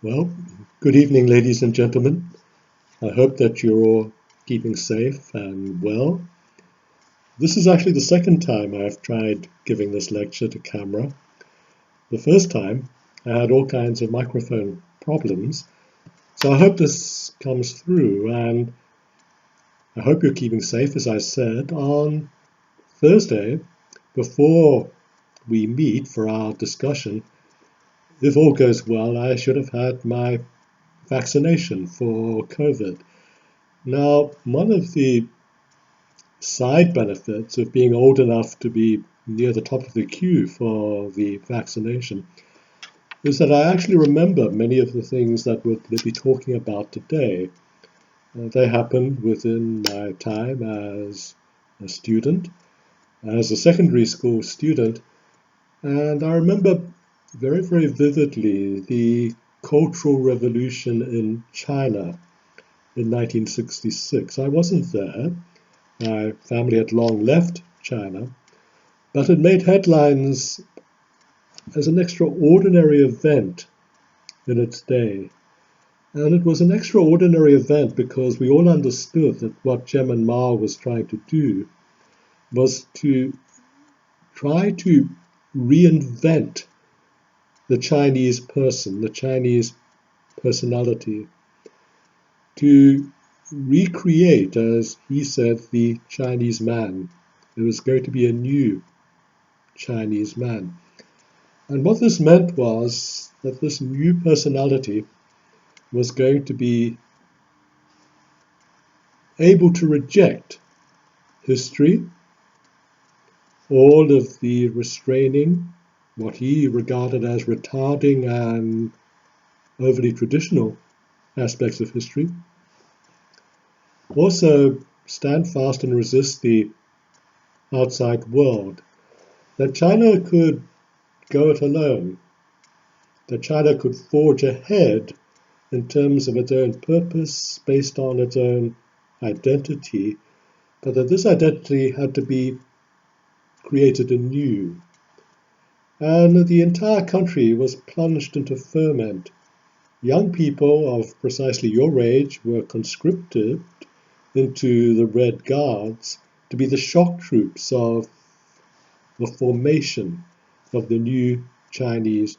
Well, good evening, ladies and gentlemen. I hope that you're all keeping safe and well. This is actually the second time I've tried giving this lecture to camera. The first time, I had all kinds of microphone problems, so I hope this comes through, and I hope you're keeping safe, as I said. On Thursday, before we meet for our discussion, if all goes well, I should have had my vaccination for COVID. Now, one of the side benefits of being old enough to be near the top of the queue for the vaccination is that I actually remember many of the things that we'll be talking about today. They happened within my time as a student, as a secondary school student, and I remember very, very vividly the Cultural Revolution in China in 1966. I wasn't there. My family had long left China, but it made headlines as an extraordinary event in its day. And it was an extraordinary event because we all understood that what Chairman Mao was trying to do was to try to reinvent the Chinese person, the Chinese personality, to recreate, as he said, the Chinese man. It was going to be a new Chinese man. And what this meant was that this new personality was going to be able to reject history, all of the restraining, what he regarded as retarding and overly traditional aspects of history. Also stand fast and resist the outside world. That China could go it alone, that China could forge ahead in terms of its own purpose, based on its own identity, but that this identity had to be created anew. And the entire country was plunged into ferment. Young people of precisely your age were conscripted into the Red Guards to be the shock troops of the formation of the new Chinese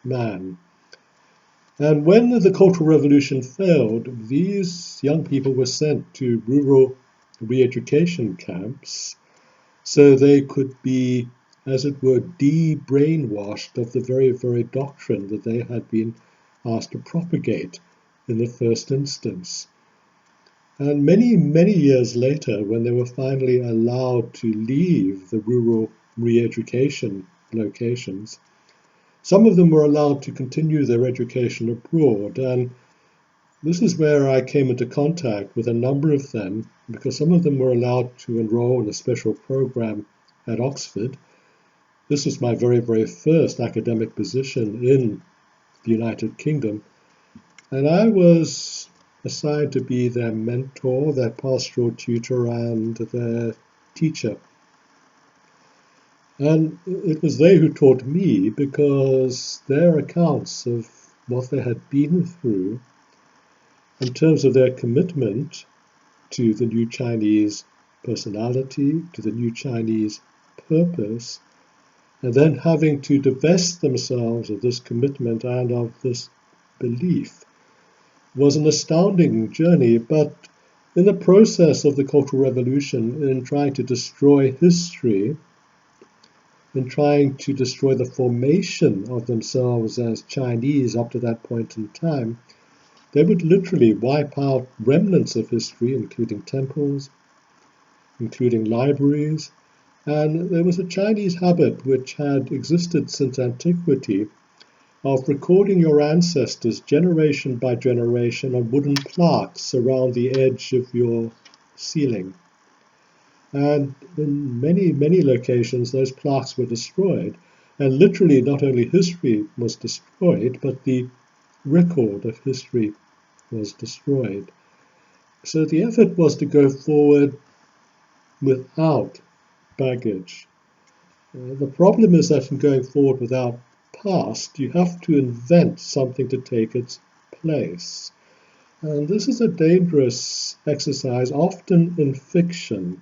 man. And when the Cultural Revolution failed, these young people were sent to rural re-education camps so they could be, as it were, de-brainwashed of the very, very doctrine that they had been asked to propagate in the first instance. And many, many years later, when they were finally allowed to leave the rural re-education locations, some of them were allowed to continue their education abroad. And this is where I came into contact with a number of them, because some of them were allowed to enroll in a special program at Oxford. This was my very, very first academic position in the United Kingdom. And I was assigned to be their mentor, their pastoral tutor, and their teacher. And it was they who taught me, because their accounts of what they had been through in terms of their commitment to the new Chinese personality, to the new Chinese purpose, and then having to divest themselves of this commitment and of this belief, was an astounding journey. But in the process of the Cultural Revolution, in trying to destroy history, in trying to destroy the formation of themselves as Chinese up to that point in time, they would literally wipe out remnants of history, including temples, including libraries. And there was a Chinese habit which had existed since antiquity of recording your ancestors generation by generation on wooden plaques around the edge of your ceiling. And in many, many locations, those plaques were destroyed. And literally, not only history was destroyed, but the record of history was destroyed. So the effort was to go forward without baggage. The problem is that in going forward without past, you have to invent something to take its place. And this is a dangerous exercise, often in fiction.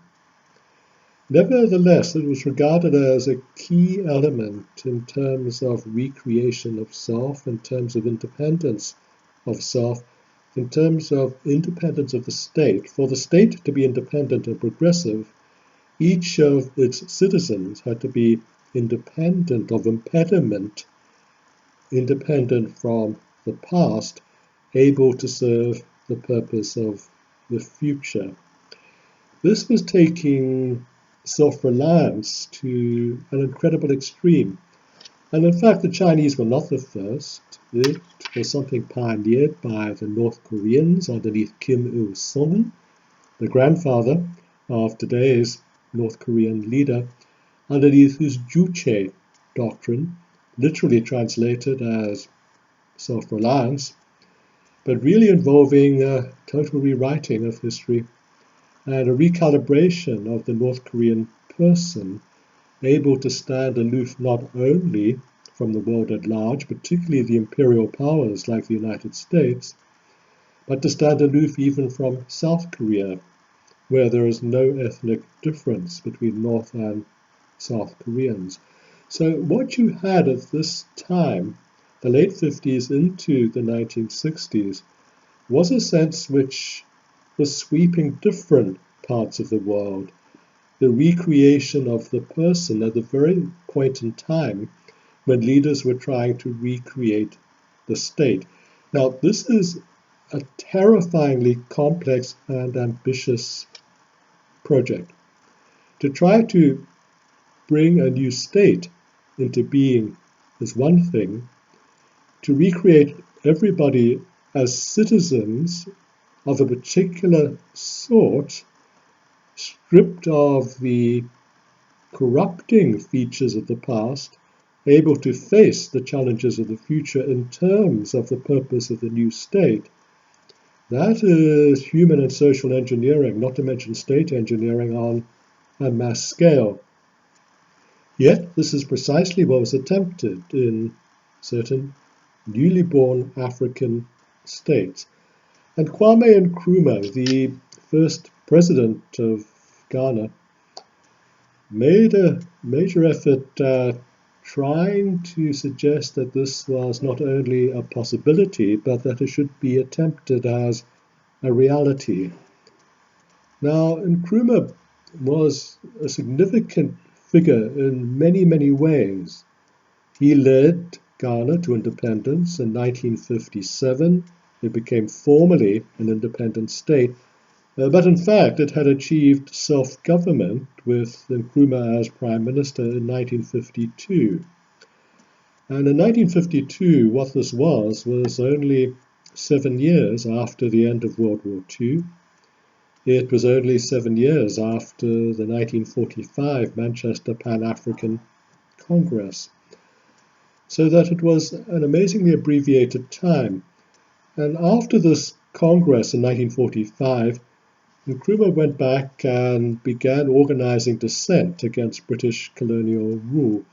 Nevertheless, it was regarded as a key element in terms of recreation of self, in terms of independence of self, in terms of independence of the state. For the state to be independent and progressive, each of its citizens had to be independent of impediment, independent from the past, able to serve the purpose of the future. This was taking self-reliance to an incredible extreme. And in fact, the Chinese were not the first. It was something pioneered by the North Koreans underneath Kim Il-sung, the grandfather of today's North Korean leader, underneath whose Juche doctrine, literally translated as self-reliance, but really involving a total rewriting of history and a recalibration of the North Korean person, able to stand aloof not only from the world at large, particularly the imperial powers like the United States, but to stand aloof even from South Korea, where there is no ethnic difference between North and South Koreans. So what you had at this time, the late 50s into the 1960s, was a sense which was sweeping different parts of the world, the recreation of the person at the very point in time when leaders were trying to recreate the state. Now, this is a terrifyingly complex and ambitious project. To try to bring a new state into being is one thing. To recreate everybody as citizens of a particular sort, stripped of the corrupting features of the past, able to face the challenges of the future in terms of the purpose of the new state, that is human and social engineering, not to mention state engineering on a mass scale. Yet this is precisely what was attempted in certain newly born African states. And Kwame Nkrumah, the first president of Ghana, made a major effort trying to suggest that this was not only a possibility, but that it should be attempted as a reality. Now, Nkrumah was a significant figure in many, many ways. He led Ghana to independence in 1957. It became formally an independent state, but in fact it had achieved self-government with Nkrumah as Prime Minister in 1952. And in 1952, what this was only 7 years after the end of World War II. It was only 7 years after the 1945 Manchester Pan-African Congress. So that it was an amazingly abbreviated time. And after this Congress in 1945, Nkrumah went back and began organizing dissent against British colonial rule.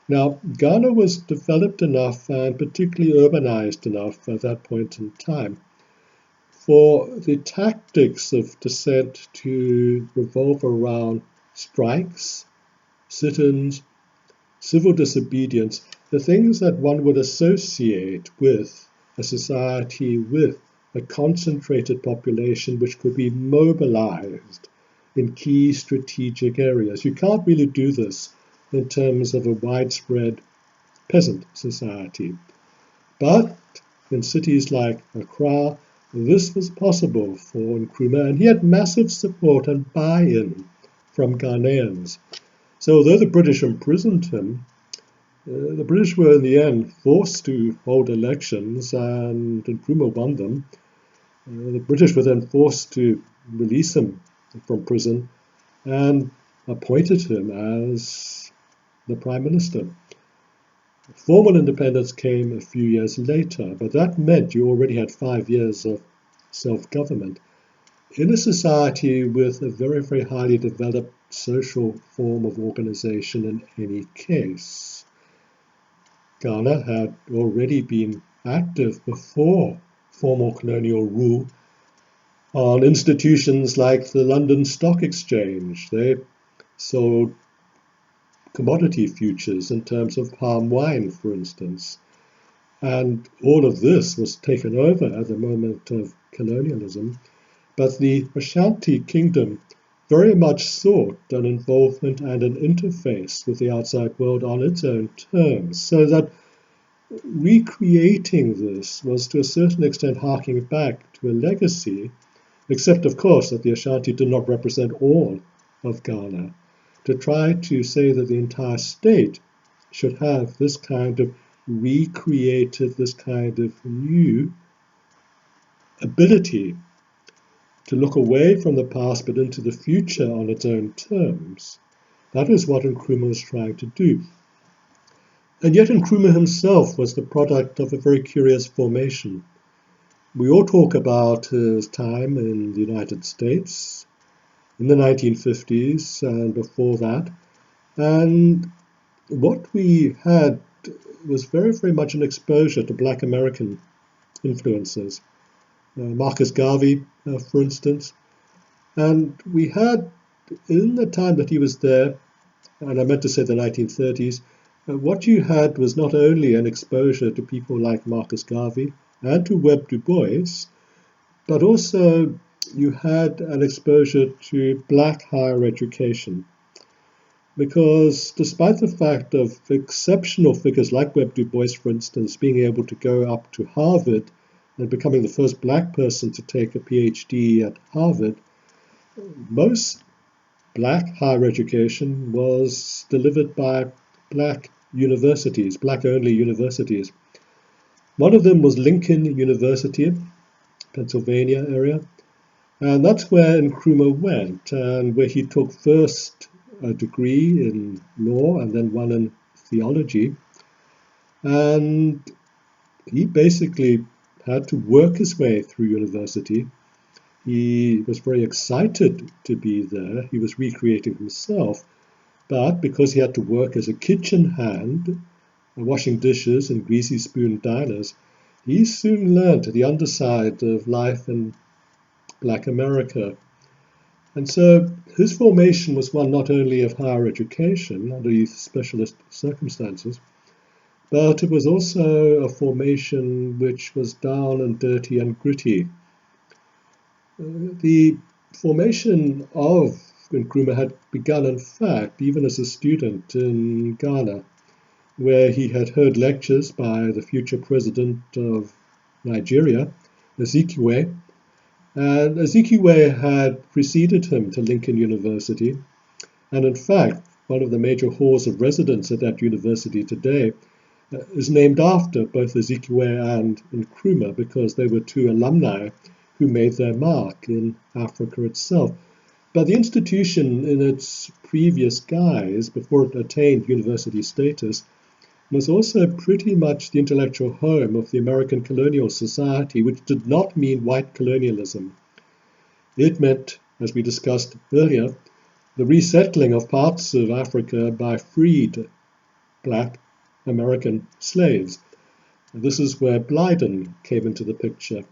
Now, Ghana was developed enough and particularly urbanized enough at that point in time for the tactics of dissent to revolve around strikes, sit-ins, civil disobedience, the things that one would associate with a society with a concentrated population which could be mobilized in key strategic areas. You can't really do this in terms of a widespread peasant society. But in cities like Accra, this was possible for Nkrumah, and he had massive support and buy-in from Ghanaians. So although the British imprisoned him, the British were in the end forced to hold elections, and Nkrumah won them. The British were then forced to release him from prison and appointed him as the Prime Minister. Formal independence came a few years later, but that meant you already had 5 years of self-government in a society with a very, very highly developed social form of organization in any case. Ghana had already been active before formal colonial rule on institutions like the London Stock Exchange. They sold commodity futures in terms of palm wine, for instance. And all of this was taken over at the moment of colonialism. But the Ashanti Kingdom very much sought an involvement and an interface with the outside world on its own terms, so that recreating this was to a certain extent harking back to a legacy, except of course that the Ashanti did not represent all of Ghana, to try to say that the entire state should have this kind of recreated, this kind of new ability to look away from the past but into the future on its own terms. That is what Nkrumah was trying to do. And yet Nkrumah himself was the product of a very curious formation. We all talk about his time in the United States in the 1950s and before that. And what we had was very, very much an exposure to Black American influences. Marcus Garvey, for instance. And we had, in the time that he was there, and I meant to say the 1930s, what you had was not only an exposure to people like Marcus Garvey and to Webb Du Bois, but also you had an exposure to Black higher education. Because despite the fact of exceptional figures like Webb Du Bois, for instance, being able to go up to Harvard and becoming the first Black person to take a PhD at Harvard, most Black higher education was delivered by Black universities, Black-only universities. One of them was Lincoln University, Pennsylvania area, and that's where Nkrumah went, and where he took first a degree in law and then one in theology. And he basically had to work his way through university. He was very excited to be there. He was recreating himself. But because he had to work as a kitchen hand, washing dishes in greasy spoon diners, he soon learned the underside of life in Black America. And so his formation was one not only of higher education under these specialist circumstances, but it was also a formation which was down and dirty and gritty. The formation of Nkrumah had begun, in fact, even as a student in Ghana, where he had heard lectures by the future president of Nigeria, Azikiwe, and Azikiwe had preceded him to Lincoln University, and in fact, one of the major halls of residence at that university today is named after both Azikiwe and Nkrumah, because they were two alumni who made their mark in Africa itself. But the institution in its previous guise, before it attained university status, was also pretty much the intellectual home of the American colonial society, which did not mean white colonialism. It meant, as we discussed earlier, the resettling of parts of Africa by freed Black American slaves. And this is where Blyden came into the picture.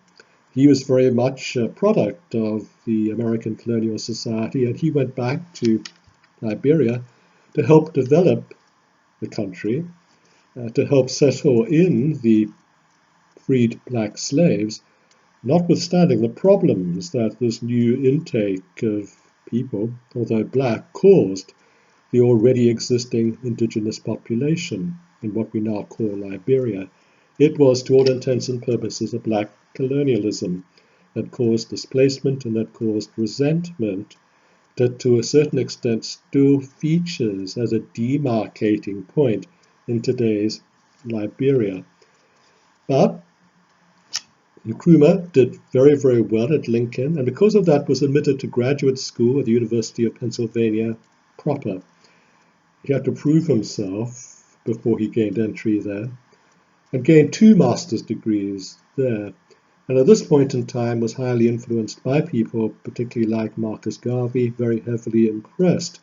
He was very much a product of the American colonial society, and he went back to Liberia to help develop the country, to help settle in the freed Black slaves, notwithstanding the problems that this new intake of people, although Black, caused the already existing indigenous population in what we now call Liberia. It was, to all intents and purposes, a Black colonialism that caused displacement and that caused resentment that to a certain extent still features as a demarcating point in today's Liberia. But Nkrumah did very, very well at Lincoln, and because of that was admitted to graduate school at the University of Pennsylvania proper. He had to prove himself before he gained entry there, and gained 2 master's degrees there. And at this point in time was highly influenced by people, particularly like Marcus Garvey, very heavily impressed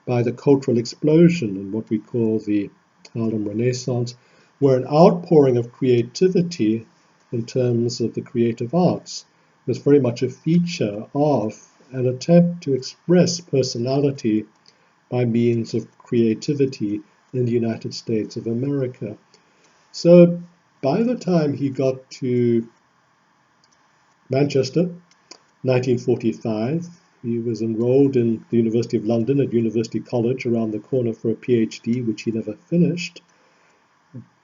by the cultural explosion in what we call the Harlem Renaissance, where an outpouring of creativity in terms of the creative arts, was very much a feature of an attempt to express personality by means of creativity in the United States of America. So by the time he got to Manchester, 1945, he was enrolled in the University of London at University College around the corner for a PhD, which he never finished.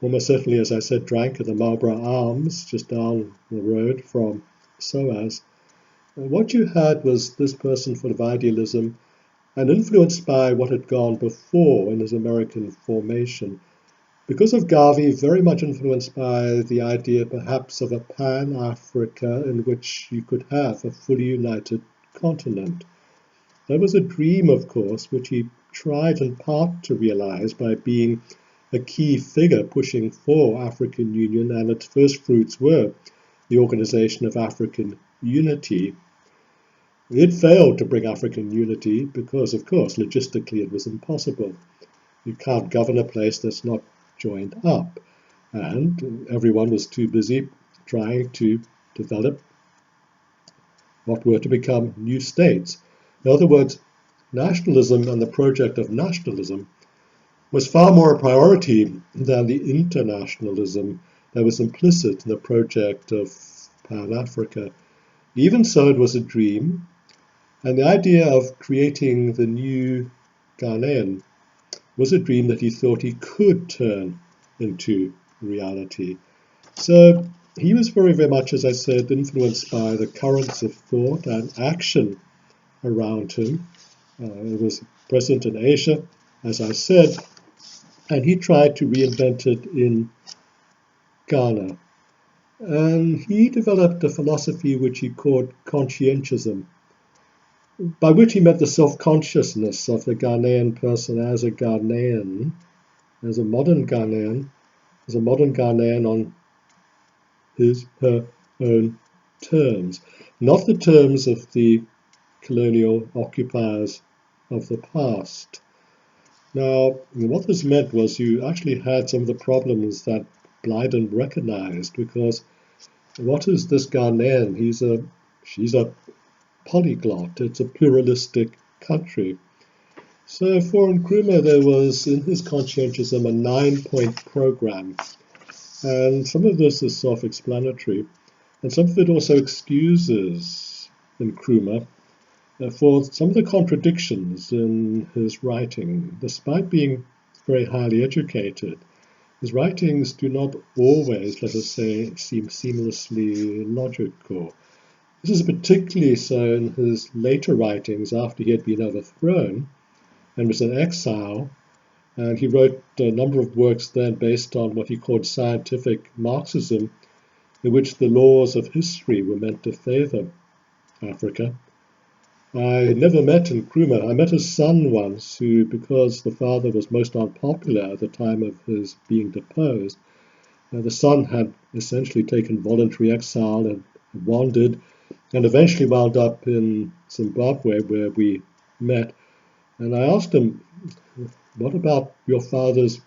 Almost certainly, as I said, drank at the Marlborough Arms, just down the road from SOAS. What you had was this person full of idealism and influenced by what had gone before in his American formation. Because of Garvey, very much influenced by the idea perhaps of a Pan-Africa in which you could have a fully united continent. That was a dream, of course, which he tried in part to realize by being a key figure pushing for African Union, and its first fruits were the Organization of African Unity. It failed to bring African unity because, of course, logistically it was impossible. You can't govern a place that's not joined up, and everyone was too busy trying to develop what were to become new states. In other words, nationalism and the project of nationalism was far more a priority than the internationalism that was implicit in the project of Pan-Africa. Even so, it was a dream, and the idea of creating the new Ghanaian was a dream that he thought he could turn into reality. So he was very, very much, as I said, influenced by the currents of thought and action around him. It was present in Asia, as I said, and he tried to reinvent it in Ghana. And he developed a philosophy which he called Conscientiousness, by which he meant the self-consciousness of the Ghanaian person as a Ghanaian, as a modern Ghanaian on her own terms, not the terms of the colonial occupiers of the past. Now, what this meant was you actually had some of the problems that Blyden recognized, because what is this Ghanaian? She's a polyglot. It's a pluralistic country. So for Nkrumah, there was in his Conscientiousness a 9-point program. And some of this is self-explanatory, and some of it also excuses Nkrumah for some of the contradictions in his writing. Despite being very highly educated, his writings do not always, let us say, seem seamlessly logical. This is particularly so in his later writings after he had been overthrown and was in exile. And he wrote a number of works then based on what he called scientific Marxism, in which the laws of history were meant to favor Africa. I never met Nkrumah. I met his son once, who, because the father was most unpopular at the time of his being deposed, the son had essentially taken voluntary exile and wandered, and eventually wound up in Zimbabwe, where we met. And I asked him, what about your father's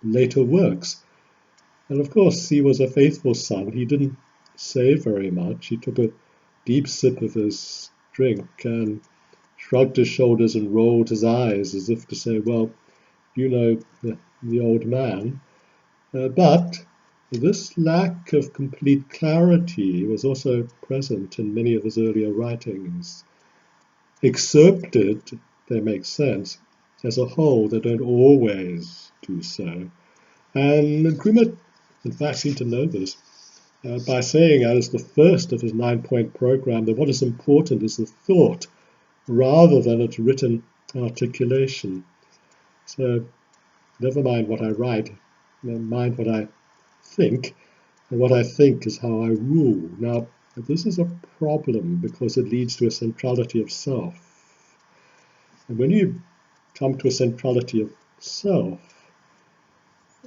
later works? And of course, he was a faithful son. He didn't say very much. He took a deep sip of his drink and shrugged his shoulders and rolled his eyes as if to say, well, you know, the old man. But this lack of complete clarity was also present in many of his earlier writings. Excerpted, they make sense. As a whole, they don't always do so. And Nkrumah, in fact, seemed to know this by saying, as the first of his 9-point program, that what is important is the thought rather than its written articulation. So never mind what I write, mind what I think, and what I think is how I rule. Now, this is a problem because it leads to a centrality of self. And when you come to a centrality of self,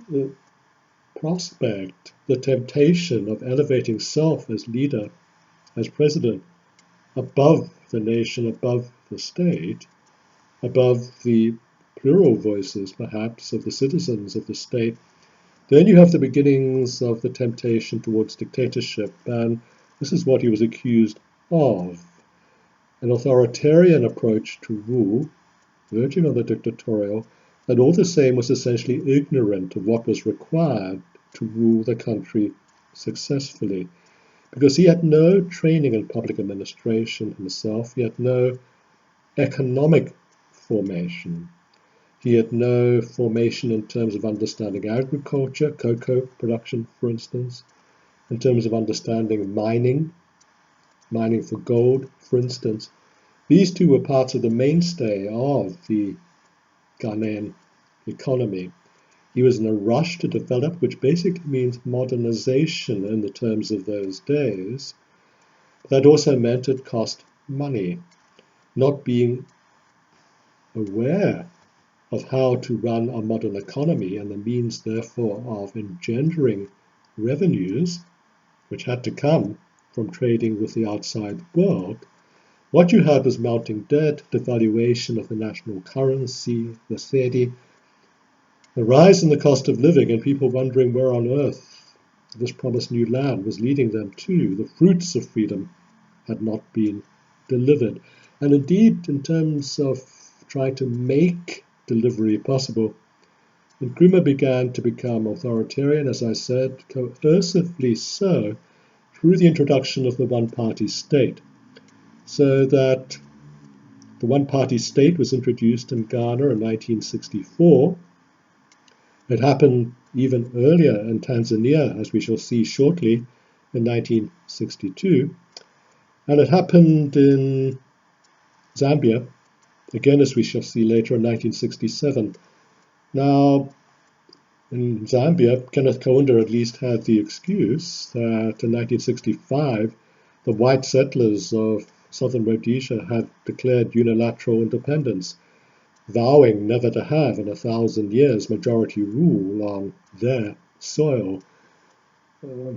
the prospect, the temptation of elevating self as leader, as president, above the nation, above the state, above the plural voices, perhaps, of the citizens of the state, Then you have the beginnings of the temptation towards dictatorship, and this is what he was accused of. An authoritarian approach to rule, verging on the dictatorial, and all the same was essentially ignorant of what was required to rule the country successfully, because he had no training in public administration himself, he had no economic formation. He had no formation in terms of understanding agriculture, cocoa production, for instance, in terms of understanding mining for gold, for instance. These two were parts of the mainstay of the Ghanaian economy. He was in a rush to develop, which basically means modernization in the terms of those days. That also meant it cost money. Not being aware of how to run a modern economy and the means, therefore, of engendering revenues, which had to come from trading with the outside world, what you had was mounting debt, devaluation of the national currency, the cedi, the rise in the cost of living, and people wondering where on earth this promised new land was leading them to. The fruits of freedom had not been delivered. And indeed, in terms of trying to make delivery possible, Nkrumah began to become authoritarian, as I said, coercively so, through the introduction of the one-party state. So that the one-party state was introduced in Ghana in 1964. It happened even earlier in Tanzania, as we shall see shortly, in 1962. And it happened in Zambia, again, as we shall see later, in 1967. Now, in Zambia, Kenneth Kaunda at least had the excuse that in 1965, the white settlers of southern Rhodesia had declared unilateral independence, vowing never to have in 1,000 years majority rule on their soil.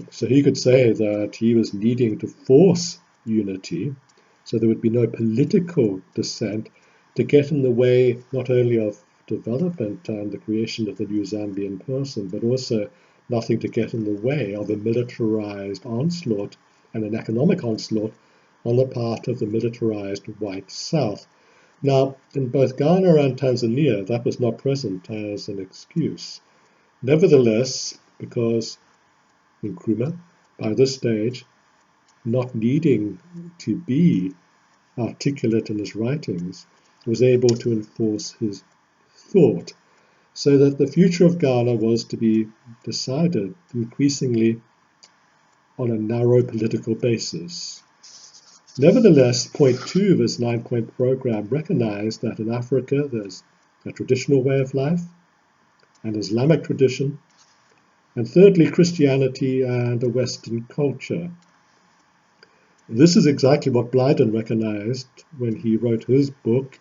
So he could say that he was needing to force unity, so there would be no political dissent to get in the way not only of development and the creation of the new Zambian person, but also nothing to get in the way of a militarized onslaught and an economic onslaught on the part of the militarized white South. Now, in both Ghana and Tanzania, that was not present as an excuse. Nevertheless, because Nkrumah, by this stage, not needing to be articulate in his writings, was able to enforce his thought, so that the future of Ghana was to be decided increasingly on a narrow political basis. Nevertheless, point 2 of his 9-point program recognized that in Africa there's a traditional way of life, an Islamic tradition, and thirdly, Christianity and a Western culture. This is exactly what Blyden recognized when he wrote his book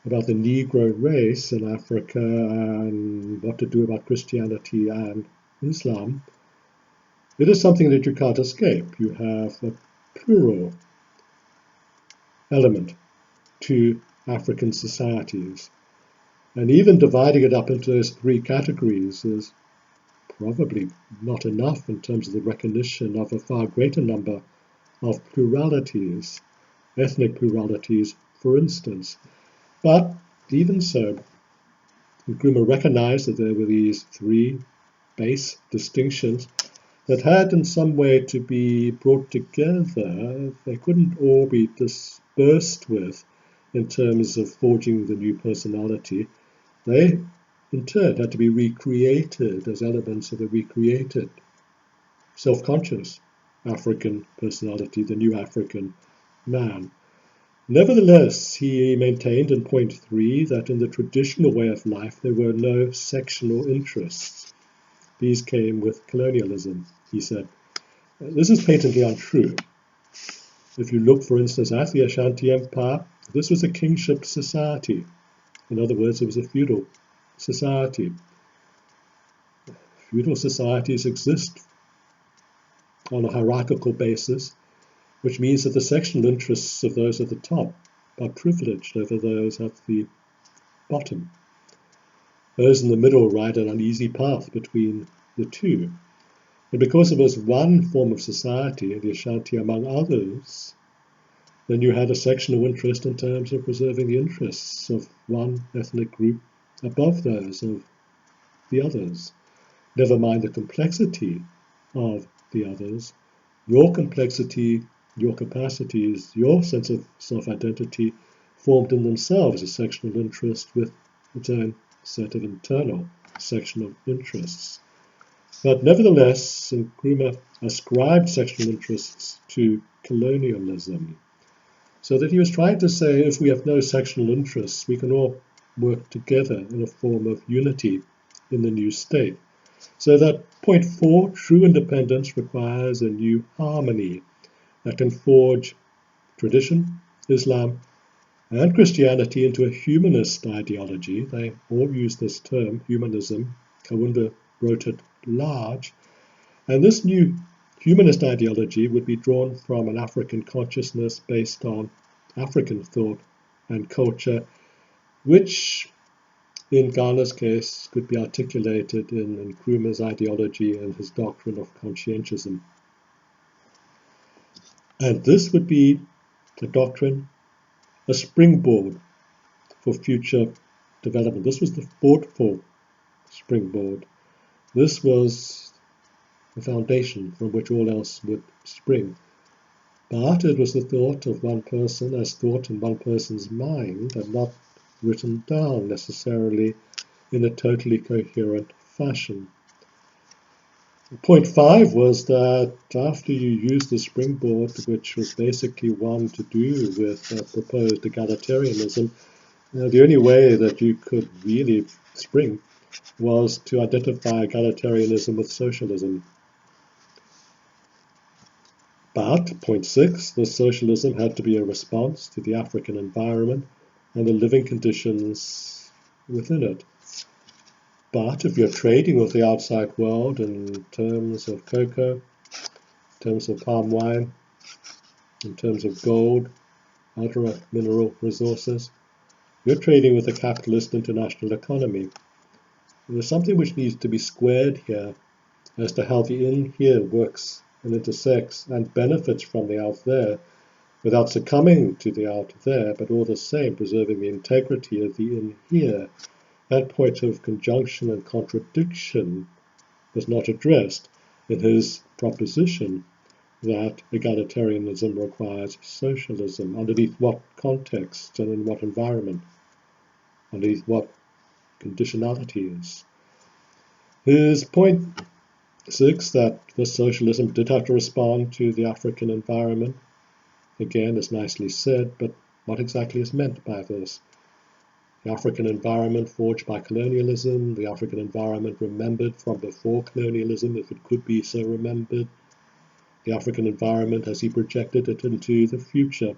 about the Negro race in Africa and what to do about Christianity and Islam. It is something that you can't escape. You have a plural element to African societies. And even dividing it up into those 3 categories is probably not enough in terms of the recognition of a far greater number of pluralities, ethnic pluralities, for instance. But even so, Nkrumah recognized that there were these 3 base distinctions that had in some way to be brought together. They couldn't all be dispersed with in terms of forging the new personality. They, in turn, had to be recreated as elements of the recreated, self-conscious African personality, the new African man. Nevertheless, he maintained in point 3 that in the traditional way of life there were no sectional interests. These came with colonialism, he said. This is patently untrue. If you look, for instance, at the Ashanti Empire, this was a kingship society. In other words, it was a feudal society. Feudal societies exist on a hierarchical basis, which means that the sectional interests of those at the top are privileged over those at the bottom. Those in the middle ride an uneasy path between the two. And because it was one form of society, the Ashanti among others, then you had a sectional interest in terms of preserving the interests of one ethnic group above those of the others. Never mind the complexity of the others. Your complexity, your capacities, your sense of self-identity formed in themselves a sectional interest with its own set of internal sectional interests. But nevertheless, Nkrumah ascribed sectional interests to colonialism, so that he was trying to say if we have no sectional interests, we can all work together in a form of unity in the new state. So that point 4, true independence requires a new harmony that can forge tradition, Islam, and Christianity into a humanist ideology. They all use this term, humanism. Kaunda wrote it large. And this new humanist ideology would be drawn from an African consciousness based on African thought and culture, which in Ghana's case could be articulated in Nkrumah's ideology and his doctrine of conscientiousness. And this would be a doctrine, a springboard for future development. This was the thoughtful springboard. This was the foundation from which all else would spring. But it was the thought of one person as thought in one person's mind and not written down necessarily in a totally coherent fashion. Point 5 was that after you used the springboard, which was basically one to do with proposed egalitarianism, the only way that you could really spring was to identify egalitarianism with socialism. But, point 6, the socialism had to be a response to the African environment and the living conditions within it. But if you're trading with the outside world in terms of cocoa, in terms of palm wine, in terms of gold, other mineral resources, you're trading with a capitalist international economy. There's something which needs to be squared here as to how the in here works and intersects and benefits from the out there without succumbing to the out there, but all the same preserving the integrity of the in here. That point of conjunction and contradiction was not addressed in his proposition that egalitarianism requires socialism. Underneath what context and in what environment? Underneath what conditionalities? His point 6, that the socialism did have to respond to the African environment, again, is nicely said, but what exactly is meant by this? The African environment forged by colonialism, the African environment remembered from before colonialism, if it could be so remembered, the African environment as he projected it into the future.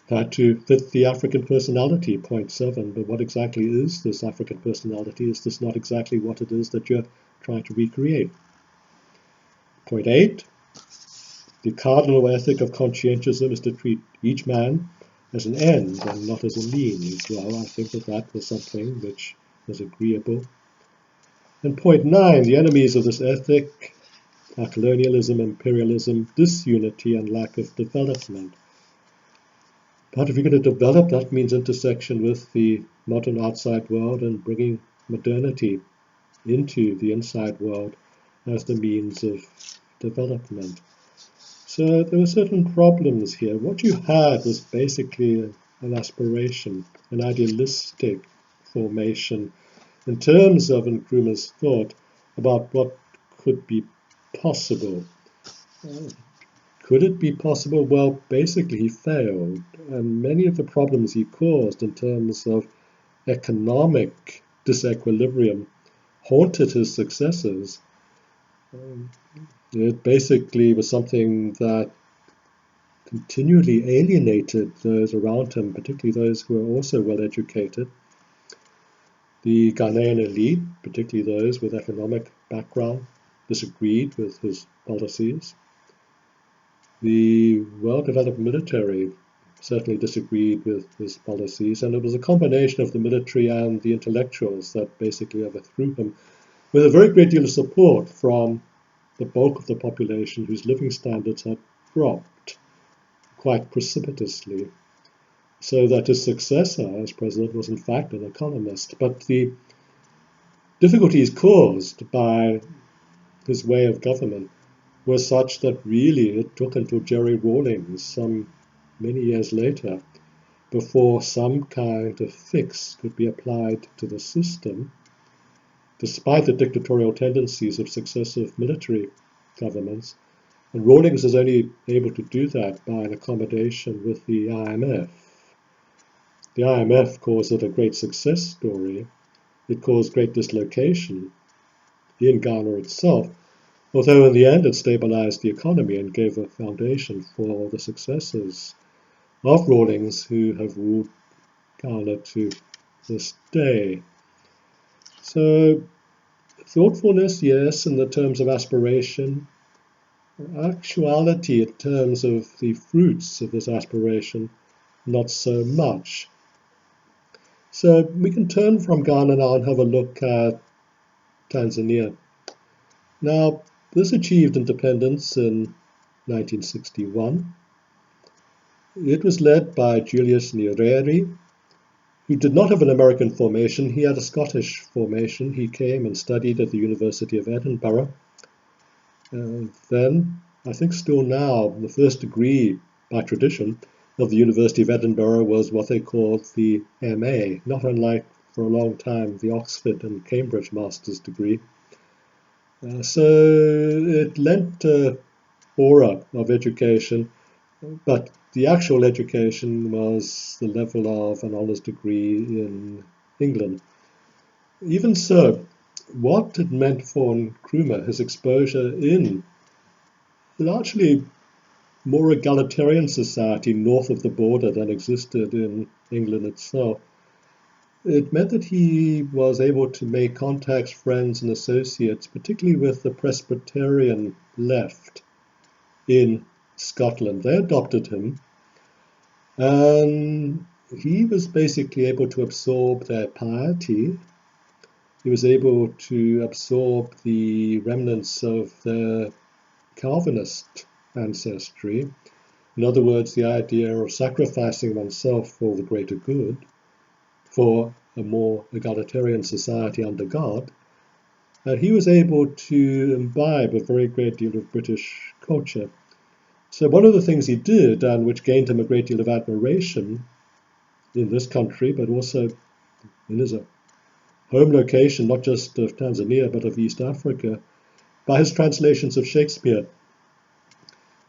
Had to fit the African personality, point 7, but what exactly is this African personality? Is this not exactly what it is that you're trying to recreate? Point 8, the cardinal ethic of conscientiousness is to treat each man as an end and not as a means. Well, I think that was something which was agreeable. And point 9, the enemies of this ethic are colonialism, imperialism, disunity, and lack of development. But if you're going to develop, that means intersection with the modern outside world and bringing modernity into the inside world as the means of development. So there were certain problems here. What you had was basically an aspiration, an idealistic formation in terms of Nkrumah's thought about what could be possible. Could it be possible? Well, basically he failed, and many of the problems he caused in terms of economic disequilibrium haunted his successors. It basically was something that continually alienated those around him, particularly those who were also well educated. The Ghanaian elite, particularly those with economic background, disagreed with his policies. The well-developed military certainly disagreed with his policies, and it was a combination of the military and the intellectuals that basically overthrew him, with a very great deal of support from the bulk of the population whose living standards had dropped quite precipitously, so that his successor as president was in fact an economist. But the difficulties caused by his way of government were such that really it took until Jerry Rawlings, some many years later, before some kind of fix could be applied to the system, despite the dictatorial tendencies of successive military governments. And Rawlings is only able to do that by an accommodation with the IMF. The IMF caused it a great success story. It caused great dislocation in Ghana itself, although in the end it stabilized the economy and gave a foundation for the successors of Rawlings who have ruled Ghana to this day. So thoughtfulness, yes, in the terms of aspiration. Actuality in terms of the fruits of this aspiration, not so much. So we can turn from Ghana now and have a look at Tanzania. Now, this achieved independence in 1961. It was led by Julius Nyerere, who did not have an American formation. He had a Scottish formation. He came and studied at the University of Edinburgh. Then, I think still now, the first degree by tradition of the University of Edinburgh was what they called the MA, not unlike for a long time the Oxford and Cambridge master's degree. So it lent aura of education, but the actual education was the level of an honours degree in England. Even so, what it meant for Nkrumah, his exposure in largely more egalitarian society north of the border than existed in England itself, it meant that he was able to make contacts, friends, and associates, particularly with the Presbyterian left in Scotland. They adopted him, and he was basically able to absorb their piety. He was able to absorb the remnants of their Calvinist ancestry. In other words, the idea of sacrificing oneself for the greater good, for a more egalitarian society under God. And he was able to imbibe a very great deal of British culture. So one of the things he did, and which gained him a great deal of admiration in this country, but also in his home location, not just of Tanzania, but of East Africa, by his translations of Shakespeare.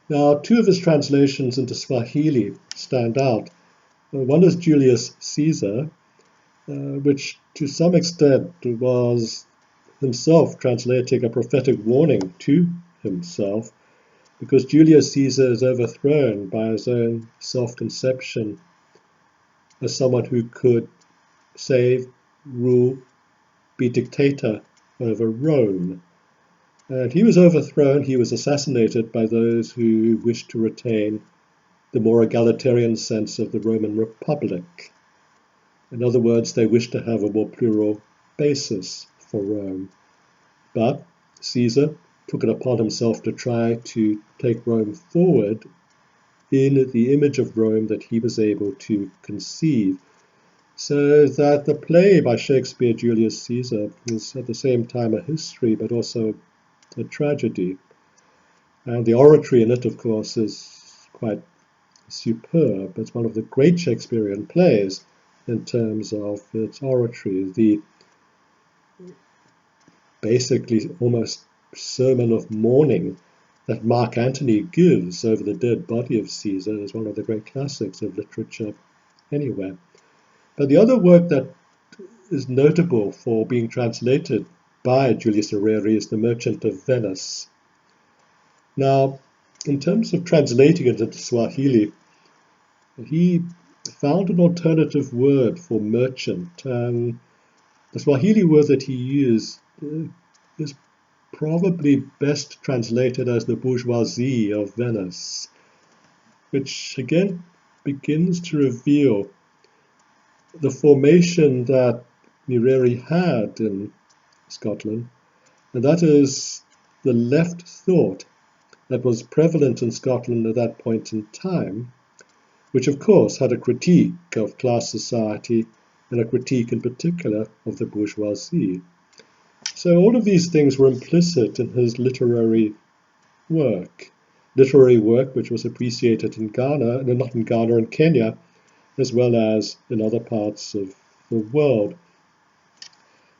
Now, two of his translations into Swahili stand out. One is Julius Caesar, which to some extent was himself translating a prophetic warning to himself, because Julius Caesar is overthrown by his own self-conception as someone who could save, rule, be dictator over Rome. And he was overthrown, he was assassinated by those who wished to retain the more egalitarian sense of the Roman Republic. In other words, they wished to have a more plural basis for Rome. But Caesar took it upon himself to try to take Rome forward in the image of Rome that he was able to conceive. So that the play by Shakespeare, Julius Caesar, is at the same time a history but also a tragedy. And the oratory in it, of course, is quite superb. It's one of the great Shakespearean plays in terms of its oratory. The basically almost sermon of mourning that Mark Antony gives over the dead body of Caesar is one of the great classics of literature anywhere. But the other work that is notable for being translated by Julius Nyerere is The Merchant of Venice. Now, in terms of translating it into Swahili, he found an alternative word for merchant, and the Swahili word that he used is probably best translated as the bourgeoisie of Venice, which again begins to reveal the formation that Nyerere had in Scotland, and that is the left thought that was prevalent in Scotland at that point in time, which of course had a critique of class society and a critique in particular of the bourgeoisie. So all of these things were implicit in his literary work which was appreciated in Ghana, and not in Ghana, in Kenya, as well as in other parts of the world.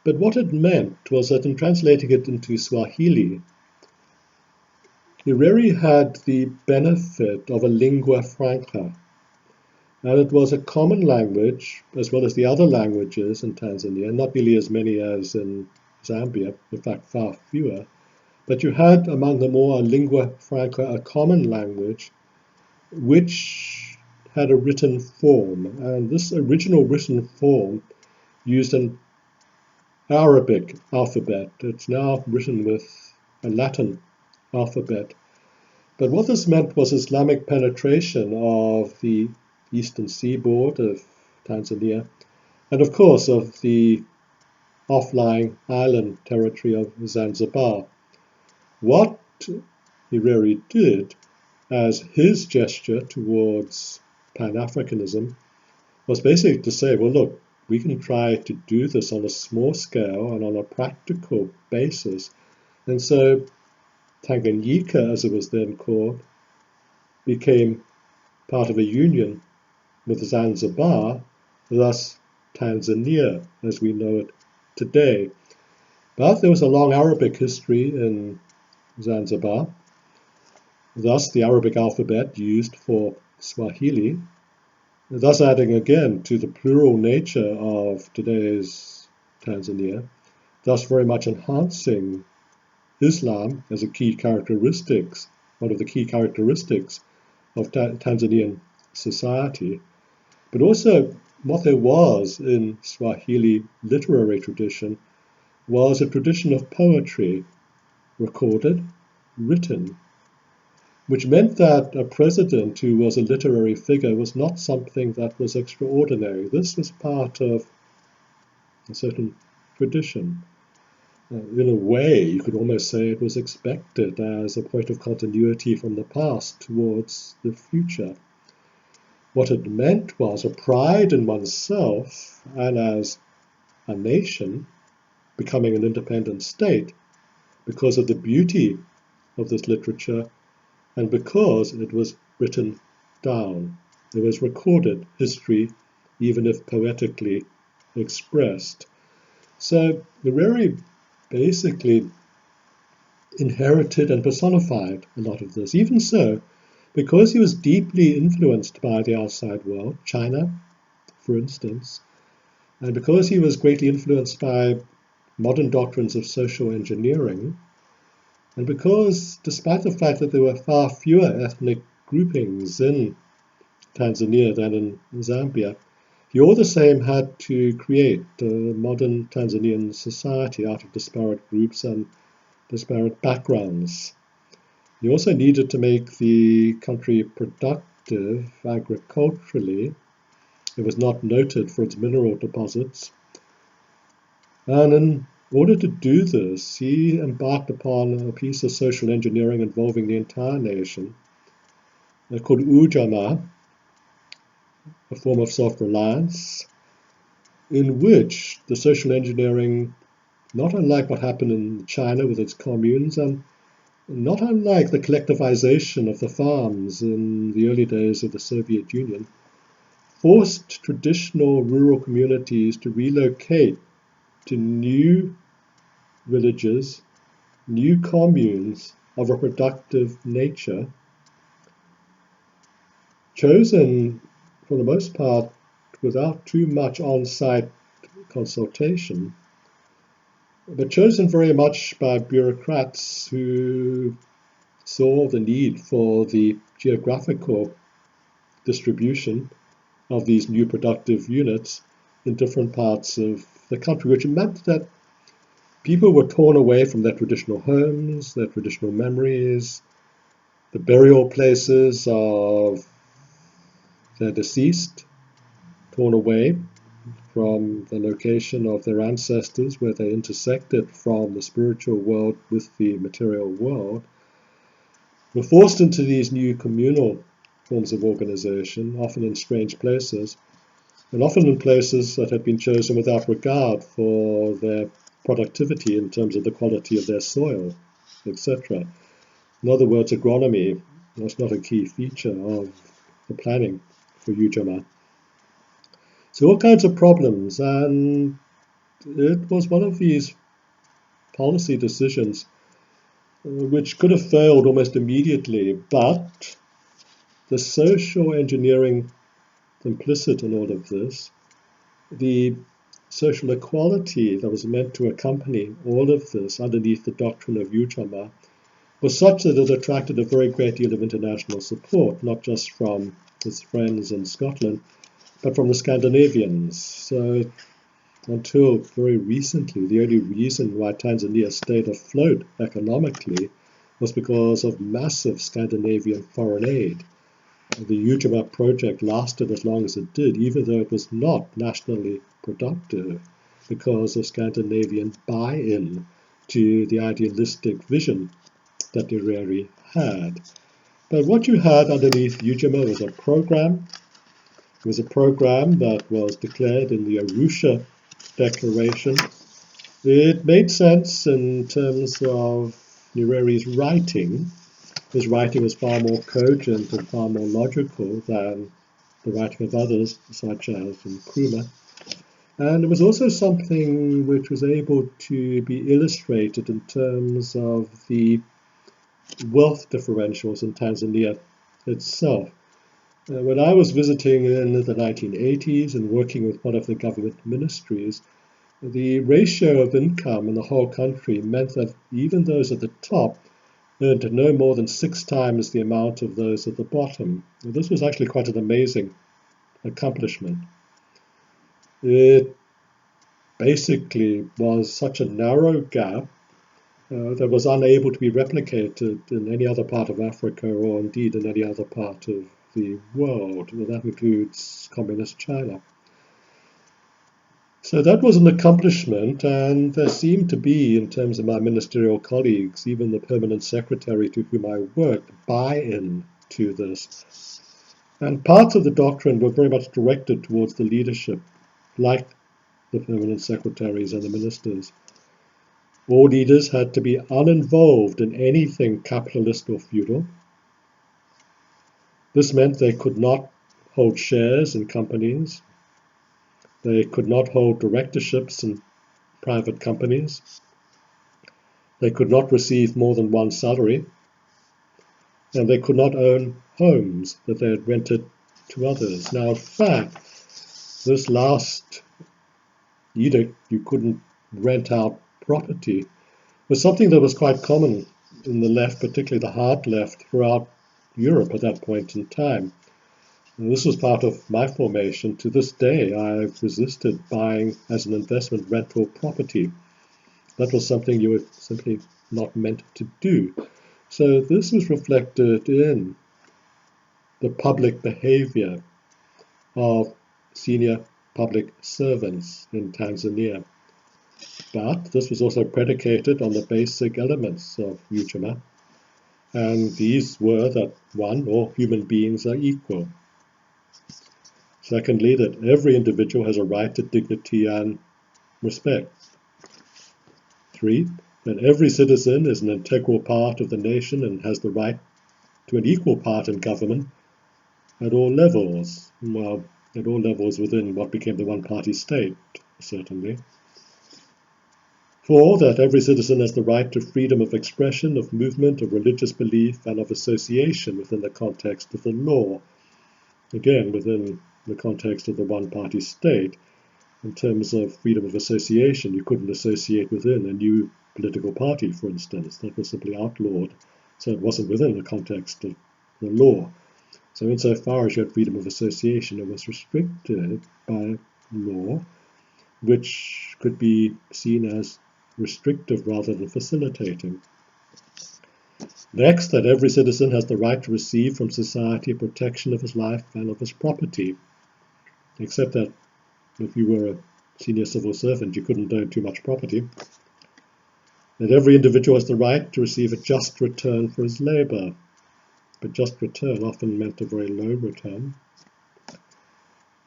But what it meant was that in translating it into Swahili, Nyerere had the benefit of a lingua franca, and it was a common language, as well as the other languages in Tanzania, not nearly as many as in Zambia, in fact far fewer, but you had among them all a lingua franca, a common language, which had a written form, and this original written form used an Arabic alphabet. It's now written with a Latin alphabet. But what this meant was Islamic penetration of the eastern seaboard of Tanzania, and of course of the off-lying island territory of Zanzibar. What Nyerere did as his gesture towards Pan-Africanism was basically to say, well, look, we can try to do this on a small scale and on a practical basis. And so Tanganyika, as it was then called, became part of a union with Zanzibar, thus Tanzania as we know it today. But there was a long Arabic history in Zanzibar, thus the Arabic alphabet used for Swahili, thus adding again to the plural nature of today's Tanzania, thus very much enhancing Islam as a key characteristics, one of the key characteristics of Tanzanian society. But also what there was in Swahili literary tradition was a tradition of poetry, recorded, written, which meant that a president who was a literary figure was not something that was extraordinary. This was part of a certain tradition. In a way, you could almost say it was expected as a point of continuity from the past towards the future. What it meant was a pride in oneself and as a nation becoming an independent state because of the beauty of this literature and because it was written down. There was recorded history, even if poetically expressed. So Nyerere basically inherited and personified a lot of this. Even so, because he was deeply influenced by the outside world, China, for instance, and because he was greatly influenced by modern doctrines of social engineering, and because, despite the fact that there were far fewer ethnic groupings in Tanzania than in Zambia, he all the same had to create a modern Tanzanian society out of disparate groups and disparate backgrounds. He also needed to make the country productive agriculturally. It was not noted for its mineral deposits. And in order to do this, he embarked upon a piece of social engineering involving the entire nation, called Ujamaa, a form of self-reliance, in which the social engineering, not unlike what happened in China with its communes, and not unlike the collectivization of the farms in the early days of the Soviet Union, forced traditional rural communities to relocate to new villages, new communes of a productive nature, chosen for the most part without too much on-site consultation, but chosen very much by bureaucrats who saw the need for the geographical distribution of these new productive units in different parts of the country, which meant that people were torn away from their traditional homes, their traditional memories, the burial places of their deceased, torn away from the location of their ancestors where they intersected from the spiritual world with the material world, were forced into these new communal forms of organization, often in strange places, and often in places that had been chosen without regard for their productivity in terms of the quality of their soil, etc. In other words, agronomy was not a key feature of the planning for Ujamaa. So all kinds of problems, and it was one of these policy decisions which could have failed almost immediately, but the social engineering implicit in all of this, the social equality that was meant to accompany all of this underneath the doctrine of Ujamaa, was such that it attracted a very great deal of international support, not just from its friends in Scotland, but from the Scandinavians. So until very recently, the only reason why Tanzania stayed afloat economically was because of massive Scandinavian foreign aid. The Ujamaa project lasted as long as it did, even though it was not nationally productive, because of Scandinavian buy-in to the idealistic vision that Nyerere had. But what you had underneath Ujamaa was a program. It was a program that was declared in the Arusha Declaration. It made sense in terms of Nyerere's writing. His writing was far more cogent and far more logical than the writing of others, such as Nkrumah. And it was also something which was able to be illustrated in terms of the wealth differentials in Tanzania itself. When I was visiting in the 1980s and working with one of the government ministries, the ratio of income in the whole country meant that even those at the top earned no more than 6 times the amount of those at the bottom. This was actually quite an amazing accomplishment. It basically was such a narrow gap that was unable to be replicated in any other part of Africa or indeed in any other part of the world. Well, that includes communist China. So that was an accomplishment, and there seemed to be, in terms of my ministerial colleagues, even the permanent secretary to whom I worked, buy-in to this. And parts of the doctrine were very much directed towards the leadership, like the permanent secretaries and the ministers. All leaders had to be uninvolved in anything capitalist or feudal. This meant they could not hold shares in companies. They could not hold directorships in private companies. They could not receive more than one salary. And they could not own homes that they had rented to others. Now, in fact, this last edict, you couldn't rent out property, was something that was quite common in the left, particularly the hard left, throughout Europe at that point in time. And this was part of my formation. To this day, I've resisted buying as an investment rental property. That was something you were simply not meant to do. So this was reflected in the public behavior of senior public servants in Tanzania. But this was also predicated on the basic elements of Ujamaa. And these were that, one, all human beings are equal. Secondly, that every individual has a right to dignity and respect. 3, that every citizen is an integral part of the nation and has the right to an equal part in government at all levels. Well, at all levels within what became the one-party state, certainly. 4, that every citizen has the right to freedom of expression, of movement, of religious belief, and of association within the context of the law. Again, within the context of the one-party state. In terms of freedom of association, you couldn't associate within a new political party, for instance. That was simply outlawed. So it wasn't within the context of the law. So insofar as you had freedom of association, it was restricted by law, which could be seen as restrictive rather than facilitating. Next, that every citizen has the right to receive from society protection of his life and of his property, except that if you were a senior civil servant, you couldn't own too much property. That every individual has the right to receive a just return for his labor, but just return often meant a very low return.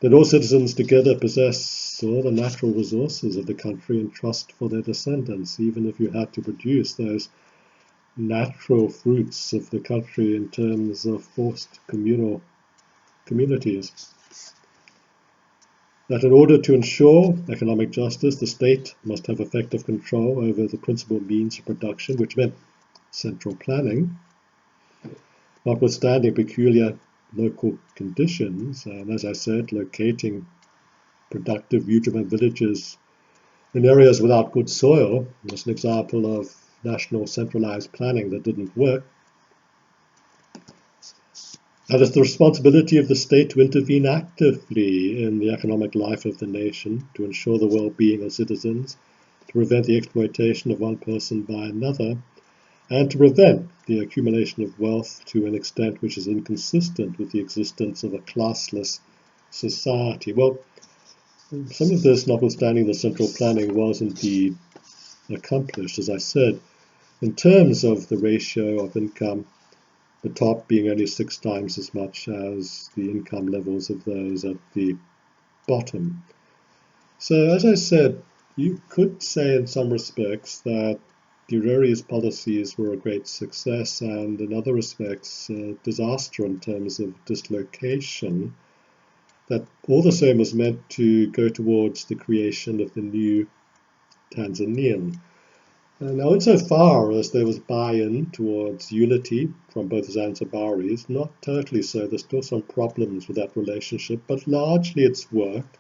That all citizens together possess all the natural resources of the country and trust for their descendants, even if you had to produce those natural fruits of the country in terms of forced communal communities. That in order to ensure economic justice, the state must have effective control over the principal means of production, which meant central planning, notwithstanding peculiar local conditions, and as I said, locating productive Ujima villages in areas without good soil was an example of national centralized planning that didn't work. That is the responsibility of the state to intervene actively in the economic life of the nation, to ensure the well-being of citizens, to prevent the exploitation of one person by another, and to prevent the accumulation of wealth to an extent which is inconsistent with the existence of a classless society. Well, some of this, notwithstanding the central planning, was indeed accomplished, as I said, in terms of the ratio of income, the top being only 6 times as much as the income levels of those at the bottom. So, as I said, you could say in some respects that Nyerere's policies were a great success, and in other respects a disaster in terms of dislocation, that all the same was meant to go towards the creation of the new Tanzanian. Now, insofar as there was buy-in towards unity from both Zanzibaris, not totally so, there's still some problems with that relationship, but largely it's worked.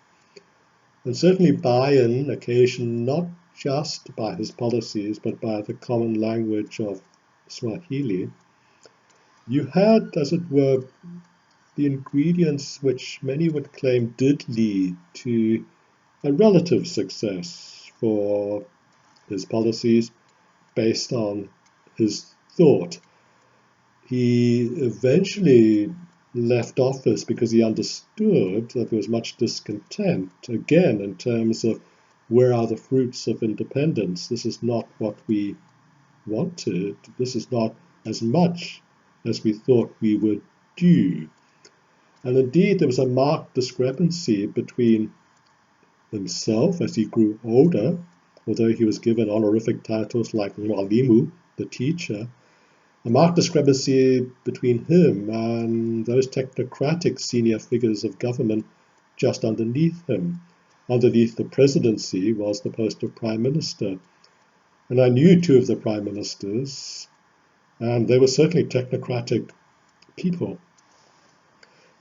And certainly buy-in occasioned not just by his policies, but by the common language of Swahili. You had, as it were, the ingredients which many would claim did lead to a relative success for his policies based on his thought. He eventually left office because he understood that there was much discontent, again, in terms of where are the fruits of independence. This is not what we wanted. This is not as much as we thought we would do. And indeed, there was a marked discrepancy between himself as he grew older, although he was given honorific titles like Mwalimu, the teacher, a marked discrepancy between him and those technocratic senior figures of government just underneath him. Underneath the presidency was the post of prime minister. And I knew 2 of the prime ministers, and they were certainly technocratic people.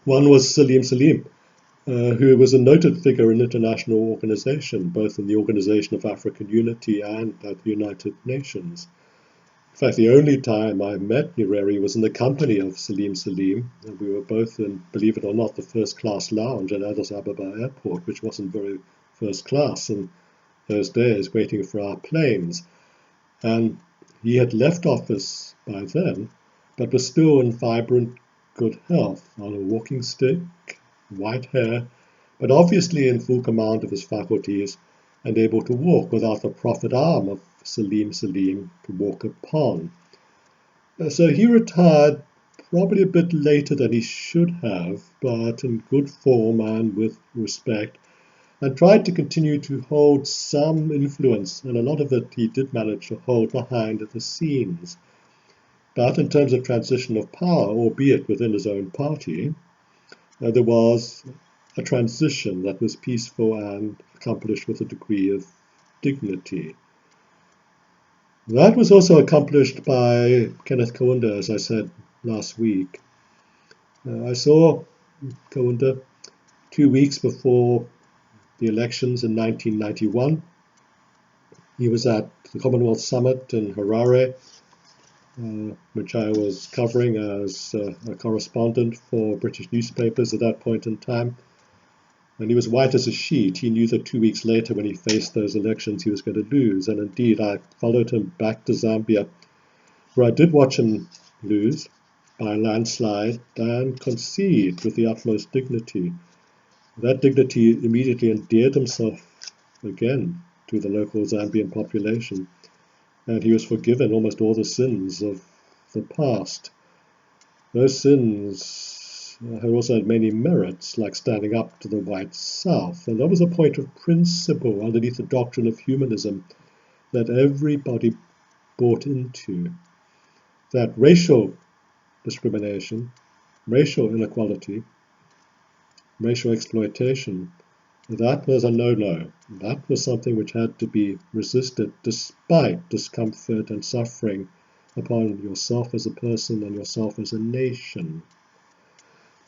One was Salim, who was a noted figure in international organization, both in the Organization of African Unity and at the United Nations. In fact, the only time I met Nyerere was in the company of Salim, and we were both in, believe it or not, the first-class lounge at Addis Ababa Airport, which wasn't very first class in those days, waiting for our planes. And he had left office by then, but was still in vibrant good health, on a walking stick, white hair, but obviously in full command of his faculties and able to walk without the proffered arm of Salim to walk upon. So he retired probably a bit later than he should have, but in good form and with respect, and tried to continue to hold some influence, and a lot of it he did manage to hold behind the scenes. But in terms of transition of power, albeit within his own party, there was a transition that was peaceful and accomplished with a degree of dignity. That was also accomplished by Kenneth Kaunda, as I said last week. I saw Kaunda 2 weeks before the elections in 1991. He was at the Commonwealth Summit in Harare, which I was covering as a correspondent for British newspapers at that point in time. And he was white as a sheet. He knew that 2 weeks later, when he faced those elections, he was going to lose. And indeed, I followed him back to Zambia For I did watch him lose by a landslide and concede with the utmost dignity. That dignity immediately endeared himself again to the local Zambian population, and he was forgiven almost all the sins of the past. Those sins had also had many merits, like standing up to the white South, and that was a point of principle underneath the doctrine of humanism that everybody bought into, that racial discrimination, racial inequality, racial exploitation, that was a no-no. That was something which had to be resisted despite discomfort and suffering upon yourself as a person and yourself as a nation.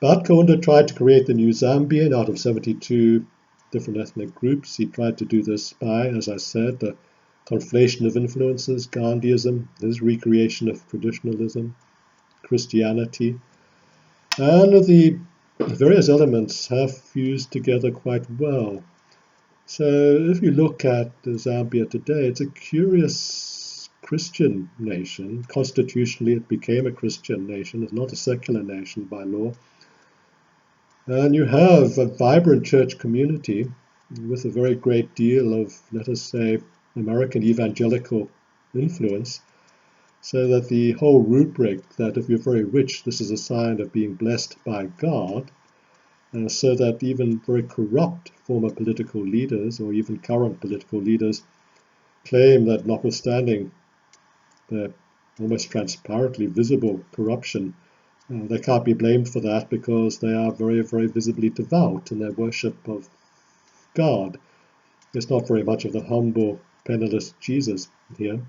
But Kaunda tried to create the new Zambia out of 72 different ethnic groups. He tried to do this by, as I said, the conflation of influences, Gandhiism, his recreation of traditionalism, Christianity, and the various elements have fused together quite well. So if you look at Zambia today, it's a curious Christian nation. Constitutionally, it became a Christian nation. It's not a secular nation by law. And you have a vibrant church community with a very great deal of, let us say, American evangelical influence, so that the whole rubric that if you're very rich, this is a sign of being blessed by God, so that even very corrupt former political leaders or even current political leaders claim that notwithstanding their almost transparently visible corruption, they can't be blamed for that because they are very, very visibly devout in their worship of God. There's not very much of the humble, penniless Jesus here.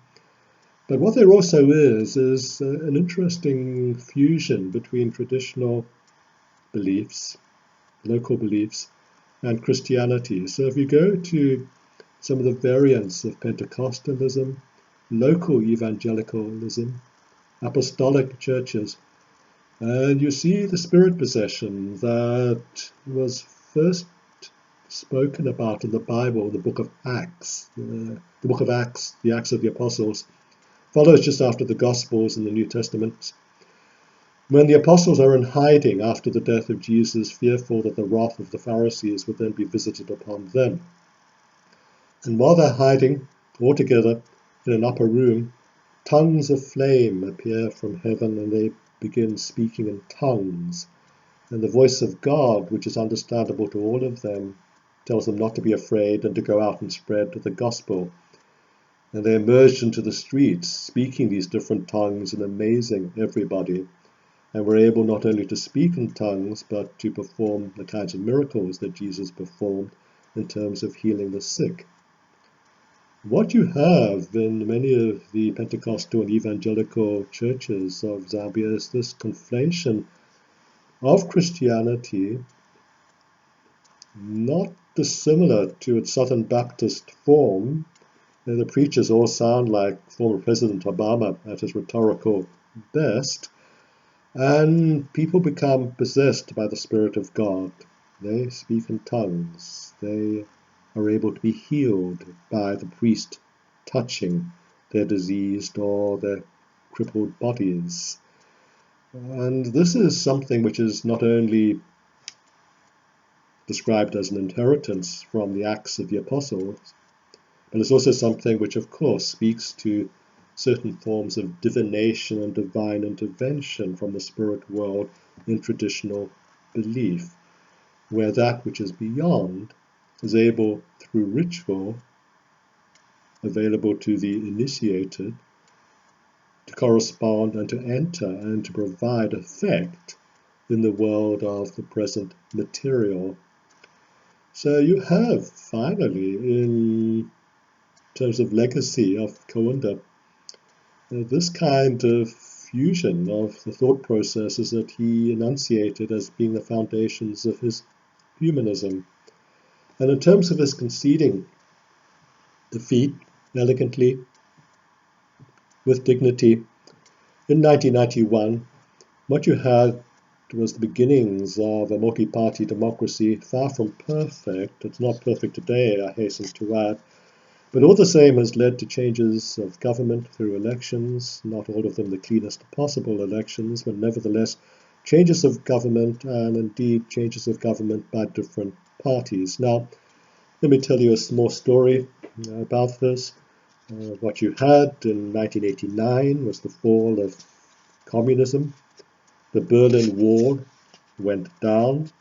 But what there also is an interesting fusion between traditional beliefs, local beliefs, and Christianity. So if you go to some of the variants of Pentecostalism, local evangelicalism, apostolic churches, and you see the spirit possession that was first spoken about in the Bible, the book of Acts. The book of Acts, the Acts of the Apostles, follows just after the Gospels in the New Testament. When the apostles are in hiding after the death of Jesus, fearful that the wrath of the Pharisees would then be visited upon them. And while they're hiding all together in an upper room, tongues of flame appear from heaven and they begin speaking in tongues. And the voice of God, which is understandable to all of them, tells them not to be afraid and to go out and spread the gospel. And they emerged into the streets, speaking these different tongues and amazing everybody. And were able not only to speak in tongues, but to perform the kinds of miracles that Jesus performed in terms of healing the sick. What you have in many of the Pentecostal and evangelical churches of Zambia is this conflation of Christianity, not dissimilar to its Southern Baptist form. The preachers all sound like former President Obama at his rhetorical best, and people become possessed by the Spirit of God. They speak in tongues. They are able to be healed by the priest touching their diseased or their crippled bodies. And this is something which is not only described as an inheritance from the Acts of the Apostles, but it's also something which, of course, speaks to certain forms of divination and divine intervention from the spirit world in traditional belief, where that which is beyond is able, through ritual, available to the initiated, to correspond and to enter and to provide effect in the world of the present material. So you have, finally, in terms of legacy of Kaunda, this kind of fusion of the thought processes that he enunciated as being the foundations of his humanism. And in terms of his conceding defeat elegantly, with dignity, in 1991, what you had was the beginnings of a multi-party democracy, far from perfect. It's not perfect today, I hasten to add, But all the same has led to changes of government through elections, not all of them the cleanest possible elections, but nevertheless changes of government, and indeed changes of government by different parties. Now, let me tell you a small story about this. What you had in 1989 was the fall of communism. The Berlin Wall went down.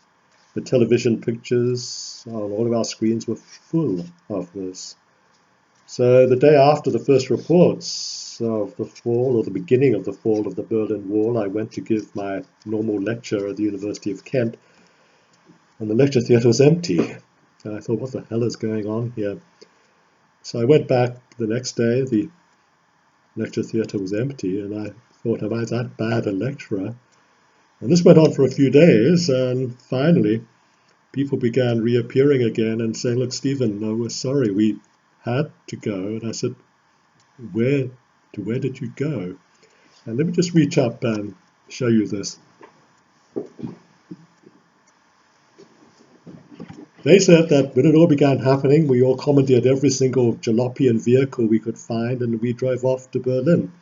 The television pictures on all of our screens were full of this. So the day after the first reports of the fall, or the beginning of the fall of the Berlin Wall, I went to give my normal lecture at the University of Kent, and the lecture theatre was empty. And I thought, what the hell is going on here? So I went back the next day, the lecture theatre was empty, and I thought, am I that bad a lecturer? And this went on for a few days, and finally people began reappearing again and saying, look, Stephen, no, we're sorry, we had to go. And I said, where did you go? And let me just reach up and show you this. They said that when it all began happening, we all commandeered every single jalopy vehicle we could find, and we drove off to Berlin.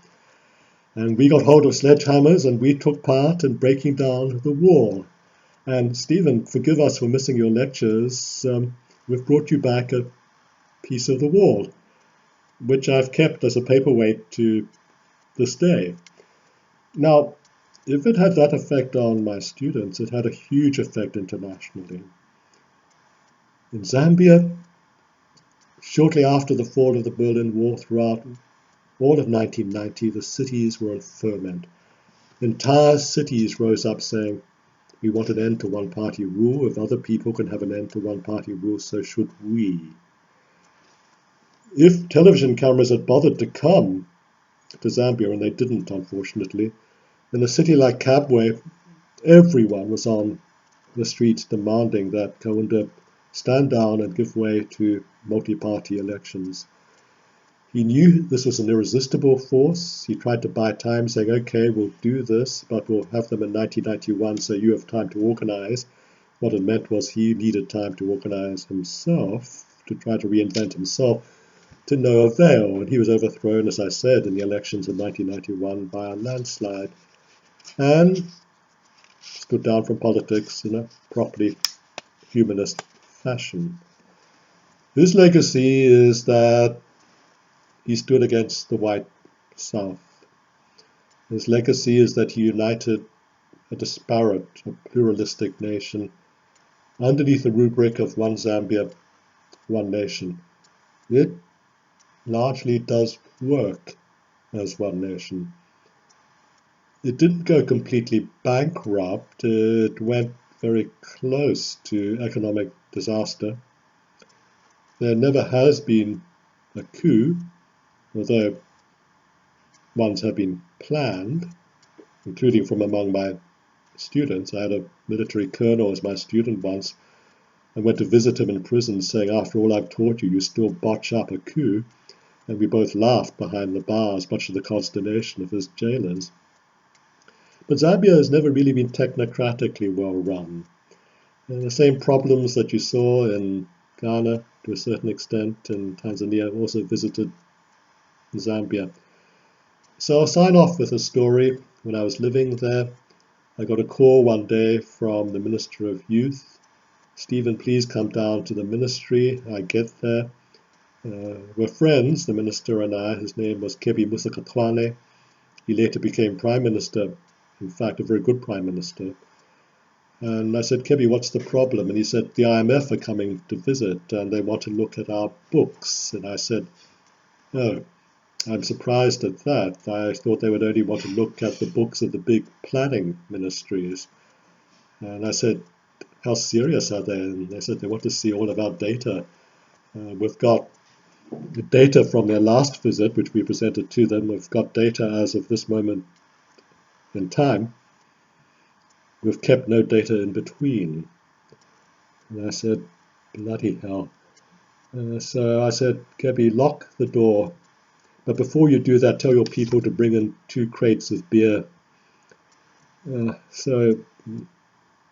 And we got hold of sledgehammers, and we took part in breaking down the wall. And Stephen, forgive us for missing your lectures. We've brought you back a piece of the wall, which I've kept as a paperweight to this day. Now, if it had that effect on my students, it had a huge effect internationally. In Zambia, shortly after the fall of the Berlin Wall, throughout all of 1990, the cities were in ferment. Entire cities rose up saying, we want an end to one-party rule. If other people can have an end to one-party rule, so should we. If television cameras had bothered to come to Zambia, and they didn't, unfortunately, in a city like Kabwe, everyone was on the streets demanding that Kaunda stand down and give way to multi-party elections. He knew this was an irresistible force. He tried to buy time, saying, okay, we'll do this, but we'll have them in 1991, so you have time to organize. What it meant was he needed time to organize himself, to try to reinvent himself, to no avail. And he was overthrown, as I said, in the elections of 1991 by a landslide, and stood down from politics in a properly humanist fashion. His legacy is that he stood against the white South. His legacy is that he united a disparate, a pluralistic nation underneath the rubric of one Zambia, one nation. It largely does work as one nation. It didn't go completely bankrupt. It went very close to economic disaster. There never has been a coup, although ones have been planned, including from among my students. I had a military colonel as my student once. I went to visit him in prison, saying, after all I've taught you, you still botch up a coup. And we both laughed behind the bars, much to the consternation of his jailers. But Zambia has never really been technocratically well run. And the same problems that you saw in Ghana, to a certain extent, in Tanzania, also visited Zambia. So I'll sign off with a story. When I was living there, I got a call one day from the Minister of Youth. Stephen, please come down to the ministry. I get there. We're friends, the minister and I. His name was Kebi Musakatwane. He later became Prime Minister, in fact, a very good Prime Minister. And I said, Kebi, what's the problem? And he said, the IMF are coming to visit and they want to look at our books. And I said, oh, I'm surprised at that. I thought they would only want to look at the books of the big planning ministries. And I said, how serious are they? And they said they want to see all of our data. We've got the data from their last visit, which we presented to them. We've got data as of this moment in time. We've kept no data in between. And I said, bloody hell. So I said, Kebi, lock the door. But before you do that, tell your people to bring in 2 crates of beer. So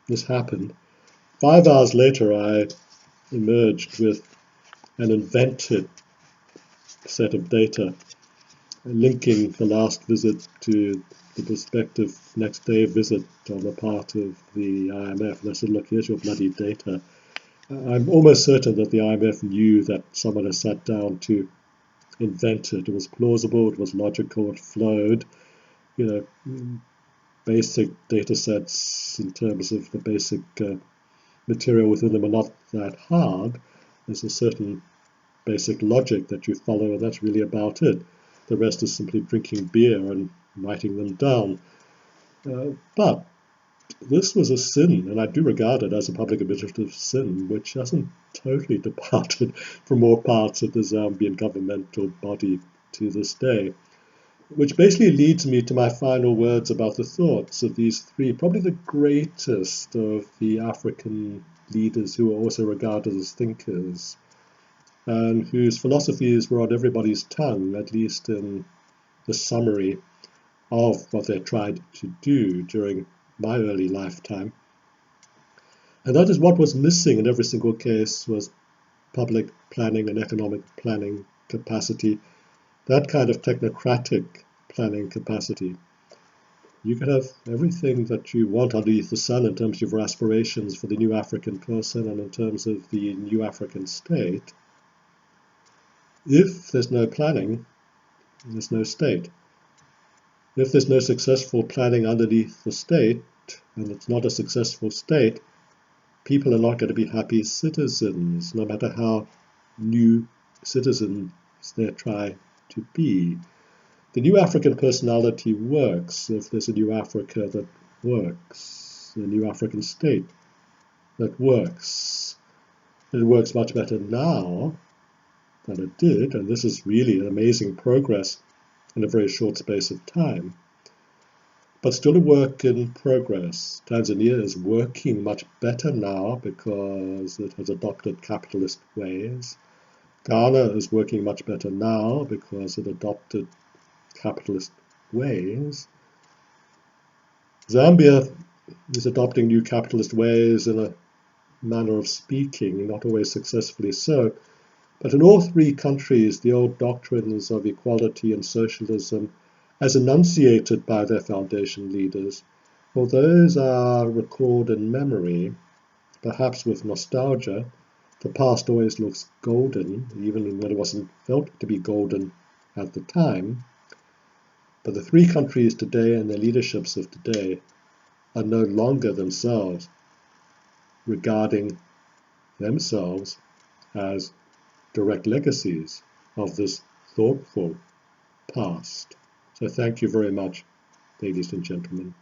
this happened. 5 hours later, I emerged with an invented set of data, linking the last visit to the prospective next day visit on the part of the IMF. And I said, look, here's your bloody data. I'm almost certain that the IMF knew that someone had sat down to invent it. It was plausible, it was logical, it flowed. Basic data sets in terms of the basic material within them are not that hard. There's a certain basic logic that you follow, and that's really about it. The rest is simply drinking beer and writing them down. But this was a sin, and I do regard it as a public administrative sin, which hasn't totally departed from all parts of the Zambian governmental body to this day. Which basically leads me to my final words about the thoughts of these three, probably the greatest of the African leaders who are also regarded as thinkers, and whose philosophies were on everybody's tongue, at least in the summary of what they tried to do during my early lifetime. And that is what was missing in every single case was public planning and economic planning capacity, that kind of technocratic planning capacity. You can have everything that you want underneath the sun in terms of your aspirations for the new African person and in terms of the new African state. If there's no planning, there's no state. If there's no successful planning underneath the state, and it's not a successful state, people are not going to be happy citizens, no matter how new citizens they try to be. The new African personality works if there's a new Africa that works, a new African state that works. It works much better now than it did, and this is really an amazing progress in a very short space of time. But still a work in progress. Tanzania is working much better now because it has adopted capitalist ways. Ghana is working much better now because it adopted capitalist ways. Zambia is adopting new capitalist ways in a manner of speaking, not always successfully so. But in all three countries, the old doctrines of equality and socialism, as enunciated by their foundation leaders, well, those are recalled in memory, perhaps with nostalgia. The past always looks golden, even when it wasn't felt to be golden at the time. But the three countries today and their leaderships of today are no longer themselves regarding themselves as direct legacies of this thoughtful past. So thank you very much, ladies and gentlemen.